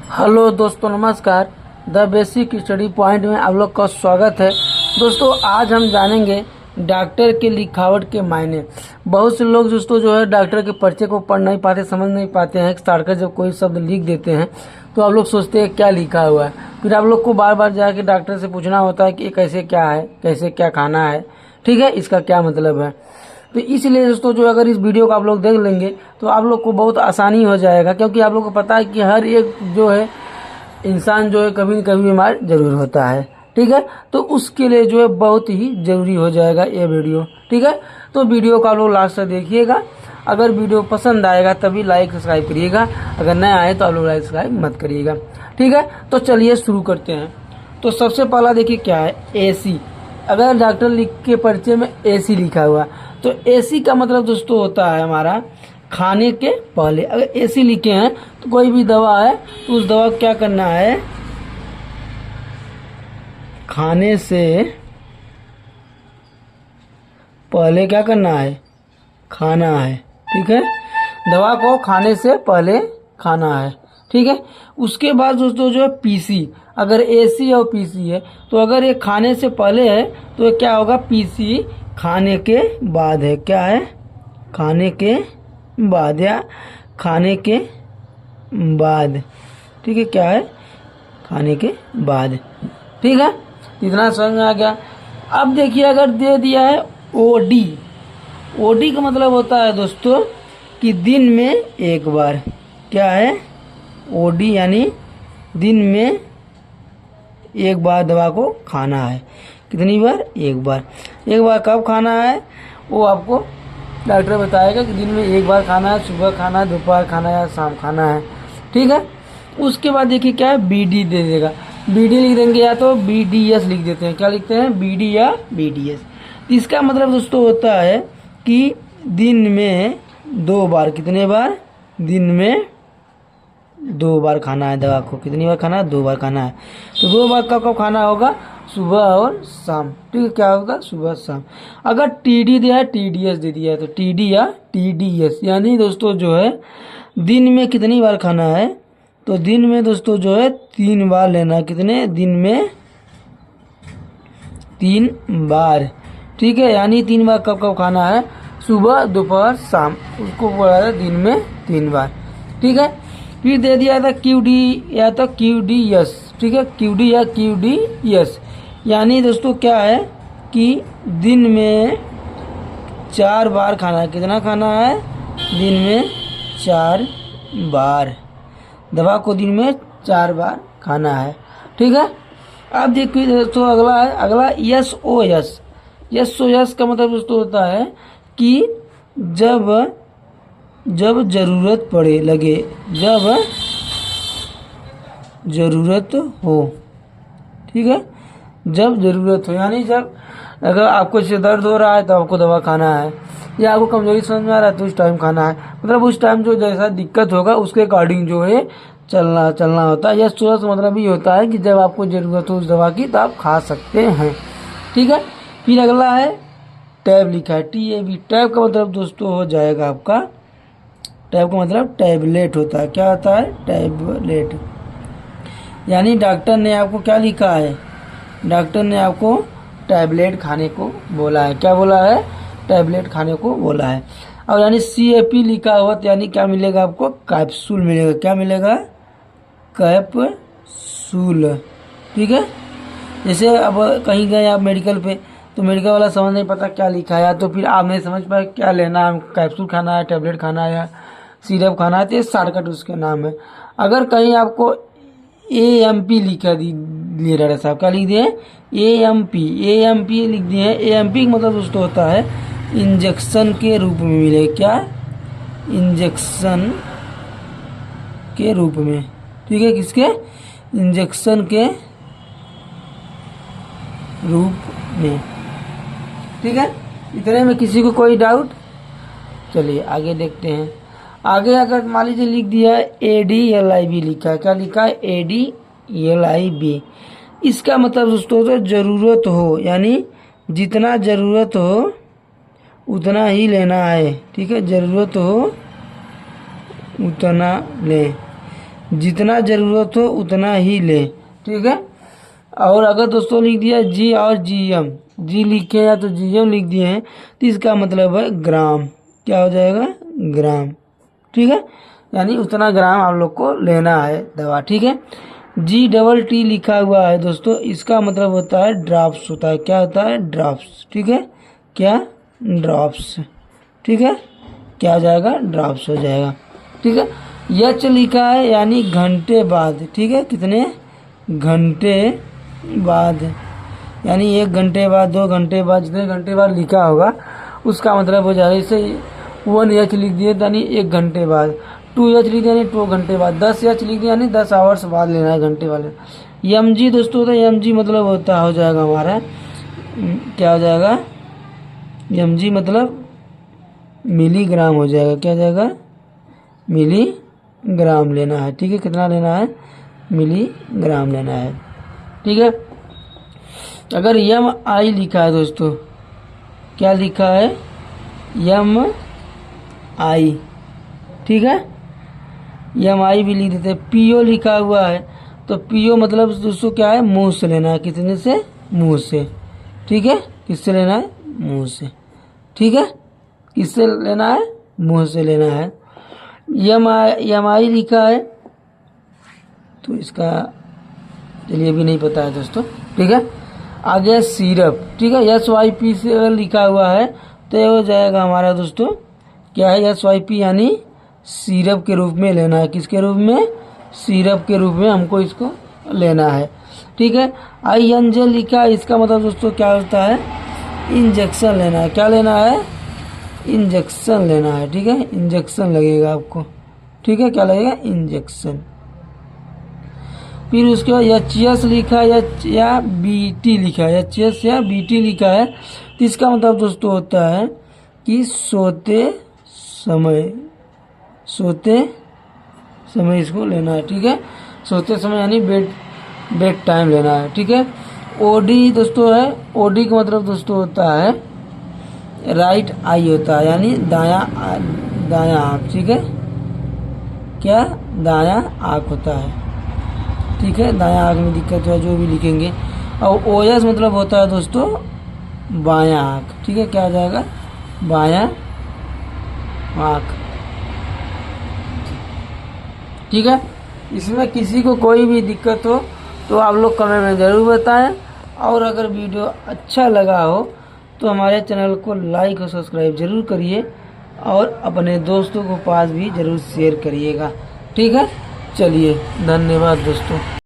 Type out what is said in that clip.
Hello दोस्तों, नमस्कार। The basic study point में आप लोग का स्वागत है। दोस्तों, आज हम जानेंगे डॉक्टर के लिखावट के मायने। बहुत से लोग दोस्तों जो है डॉक्टर के पर्चे को पढ़ नहीं पाते, समझ नहीं पाते हैं। स्टार्ट कर जब कोई शब्द लिख देते हैं तो आप लोग सोचते हैं क्या लिखा हुआ है। फिर आप लोग को बार बार जाके डॉक्टर से पूछना होता है कि ये कैसे क्या है, कैसे क्या खाना है, ठीक है, इसका क्या मतलब है। तो इसलिए दोस्तों जो अगर इस वीडियो को आप लोग देख लेंगे तो आप लोग को बहुत आसानी हो जाएगा, क्योंकि आप लोग को पता है कि हर एक जो है इंसान जो है कभी न कभी बीमार जरूर होता है, ठीक है। तो उसके लिए जो है बहुत ही ज़रूरी हो जाएगा ये वीडियो, ठीक है। तो वीडियो को आप लोग लास्ट तक देखिएगा। अगर वीडियो पसंद आएगा तभी लाइक सब्सक्राइब करिएगा, अगर नहीं आए तो आप लोग लाइक सब्सक्राइब मत करिएगा, ठीक है। तो चलिए शुरू करते हैं। तो सबसे पहला देखिए क्या है, एसी। अगर डॉक्टर लिख के पर्चे में एसी लिखा हुआ तो एसी का मतलब दोस्तों होता है हमारा खाने के पहले। अगर एसी लिखे हैं तो कोई भी दवा है तो उस दवा को क्या करना है, खाने से पहले क्या करना है, खाना है, ठीक है। दवा को खाने से पहले खाना है, ठीक है। उसके बाद दोस्तों जो है पीसी। अगर एसी और पीसी है तो अगर ये खाने से पहले है तो ये क्या होगा, पीसी खाने के बाद है। क्या है, खाने के बाद या खाने के बाद, ठीक है। क्या है, खाने के बाद, ठीक है। इतना समझ में आ गया। अब देखिए अगर दे दिया है ओडी। ओडी का मतलब होता है दोस्तों कि दिन में एक बार। क्या है, ओडी यानी दिन में एक बार दवा को खाना है। कितनी बार, एक बार। एक बार कब खाना है वो आपको डॉक्टर बताएगा कि दिन में एक बार खाना है, सुबह खाना है, दोपहर खाना है या शाम खाना है, ठीक है। उसके बाद देखिए क्या है, बीडी दे देगा। बीडी लिख देंगे या तो बीडीएस लिख देते हैं। क्या लिखते हैं, बीडी या बीडीएस। इसका मतलब दोस्तों होता है कि दिन में दो बार। कितने बार, दिन में दो बार खाना है दवा को। कितनी बार खाना है, दो बार खाना है। तो दो बार कब कब खाना होगा, सुबह और शाम, ठीक है। क्या होगा, सुबह शाम। अगर टीडी दिया है, टीडीएस दे दिया है तो टीडी या टीडीएस यानी दोस्तों जो है दिन में कितनी बार खाना है, तो दिन में दोस्तों जो है 3 बार लेना। कितने, दिन में 3 बार, ठीक है। यानी 3 बार कब कब खाना है, सुबह दोपहर शाम, उसको बोला है दिन में 3 बार, ठीक है। फिर दे दिया था क्यूडी या तो क्यूडीएस, ठीक है। क्यूडी या क्यूडीएस यानी दोस्तों क्या है कि दिन में 4 बार खाना है। कितना खाना है, दिन में 4 बार। दवा को दिन में 4 बार खाना है, ठीक है। अब देखिए दोस्तों अगला है, अगला एसओएस। एसओएस का मतलब दोस्तों होता है कि जब जरूरत पड़े, लगे, जब जरूरत हो, ठीक है। जब जरूरत हो यानी जब अगर आपको सिर दर्द हो रहा है तो आपको दवा खाना है, या आपको कमजोरी समझ में आ रहा है तो उस टाइम खाना है। मतलब उस टाइम जो जैसा दिक्कत होगा उसके अकॉर्डिंग जो है चलना होता है। यह सोच मतलब ये होता है कि जब आपको जरूरत हो उस दवा की तो आप खा सकते हैं, ठीक है। फिर अगला है टैब लिखा है, TAB। टैब का मतलब दोस्तों हो जाएगा आपका, टैब का मतलब टैबलेट होता है। क्या होता है, टैबलेट। यानी डॉक्टर ने आपको क्या लिखा है, डॉक्टर ने आपको टैबलेट खाने को बोला है। क्या बोला है, टैबलेट खाने को बोला है। और यानी CAP लिखा हुआ तो यानी क्या मिलेगा आपको, कैप्सूल मिलेगा। क्या मिलेगा, कैप्सूल, ठीक है। जैसे अब कहीं गए आप मेडिकल पे तो मेडिकल वाला समझ नहीं पता क्या लिखा है, या तो फिर आप नहीं समझ पाए क्या लेना है, कैप्सूल खाना है, टैबलेट खाना है या सिरप खाना है, तो ये शॉर्टकट उसके नाम है। अगर कहीं आपको AMP लिखा दिए डॉक्टर साहब, क्या लिख दिए, AMP लिख दिए हैं। AMP का मतलब दोस्तों होता है इंजेक्शन के रूप में मिले। क्या, इंजेक्शन के रूप में, ठीक है। किसके, इंजेक्शन के रूप में, ठीक है। इतने में किसी को कोई डाउट, चलिए आगे देखते हैं। आगे अगर मान लीजिए लिख दिया है ADLIB लिखा है। क्या लिखा है, ADLIB। इसका मतलब दोस्तों तो जरूरत हो, यानी जितना जरूरत हो उतना ही लेना है, ठीक है। जरूरत हो उतना ले, जितना ज़रूरत हो उतना ही लें, ठीक है। और अगर दोस्तों लिख दिया जी और जीएम, जी लिखे या तो जीएम लिख दिए हैं तो इसका मतलब है ग्राम, क्या हो जाएगा, ग्राम, ठीक है। यानी उतना ग्राम आप लोग को लेना है दवा, ठीक है। GTT लिखा हुआ है दोस्तों, इसका मतलब होता है ड्रॉप्स होता है, क्या होता है, ड्रॉप्स, ठीक है, क्या, ड्रॉप्स, ठीक है, क्या हो जाएगा, ड्रॉप्स हो जाएगा, ठीक है। यच लिखा है यानी घंटे बाद, ठीक है, कितने घंटे बाद, यानी 1 घंटे बाद, 2 घंटे बाद, जितने घंटे बाद लिखा होगा उसका मतलब हो जाएगा। जैसे 1H लिख दिए यानी 1 घंटे बाद, 2H लिख दिया यानी 2 घंटे बाद, 10H लिख दिया यानी 10 आवर्स बाद लेना है, घंटे वाले। MG दोस्तों होता है, MG मतलब होता हो जाएगा हमारा, क्या हो जाएगा, MG मतलब मिलीग्राम हो जाएगा, क्या हो जाएगा, मिलीग्राम लेना है, ठीक है। कितना लेना है, मिलीग्राम लेना है, ठीक है। अगर MI लिखा है दोस्तों, क्या लिखा है, MI, ठीक है, MI भी लिख देते हैं। PO लिखा हुआ है तो PO मतलब दोस्तों क्या है, मुंह से लेना है, कितने से, मुंह से, ठीक है, किससे लेना है, मुंह से, ठीक है, किससे लेना है, मुंह से लेना है। MI लिखा है तो इसका चलिए भी नहीं पता है दोस्तों, ठीक है। आगे सिरप, ठीक है, SYP से लिखा हुआ है तो ये हो जाएगा हमारा दोस्तों क्या है, SYP यानी सिरप के रूप में लेना है, किसके रूप में, सिरप के रूप में हमको इसको लेना है, ठीक है। INJ लिखा है, इसका मतलब दोस्तों क्या होता है, इंजेक्शन लेना है, क्या लेना है, इंजेक्शन लेना है, ठीक है, इंजेक्शन लगेगा आपको, ठीक है, क्या लगेगा, इंजेक्शन। फिर उसके बाद HS लिखा है या BT लिखा है, HS या BT लिखा है तो इसका मतलब दोस्तों होता है कि सोते समय इसको लेना है, ठीक है, सोते समय यानी बेड टाइम लेना है, ठीक है। OD दोस्तों है, OD का मतलब दोस्तों होता है राइट आई होता है, यानी दायां आँख, ठीक है, क्या, दायां आँख होता है, ठीक है, दायां आँख में दिक्कत है जो भी लिखेंगे। और OS मतलब होता है दोस्तों बायां आँख, ठीक है, क्या हो जाएगा, बायां आँख, ठीक है। इसमें किसी को कोई भी दिक्कत हो तो आप लोग कमेंट में ज़रूर बताएं, और अगर वीडियो अच्छा लगा हो तो हमारे चैनल को लाइक और सब्सक्राइब जरूर करिए, और अपने दोस्तों को पास भी ज़रूर शेयर करिएगा, ठीक है। चलिए, धन्यवाद दोस्तों।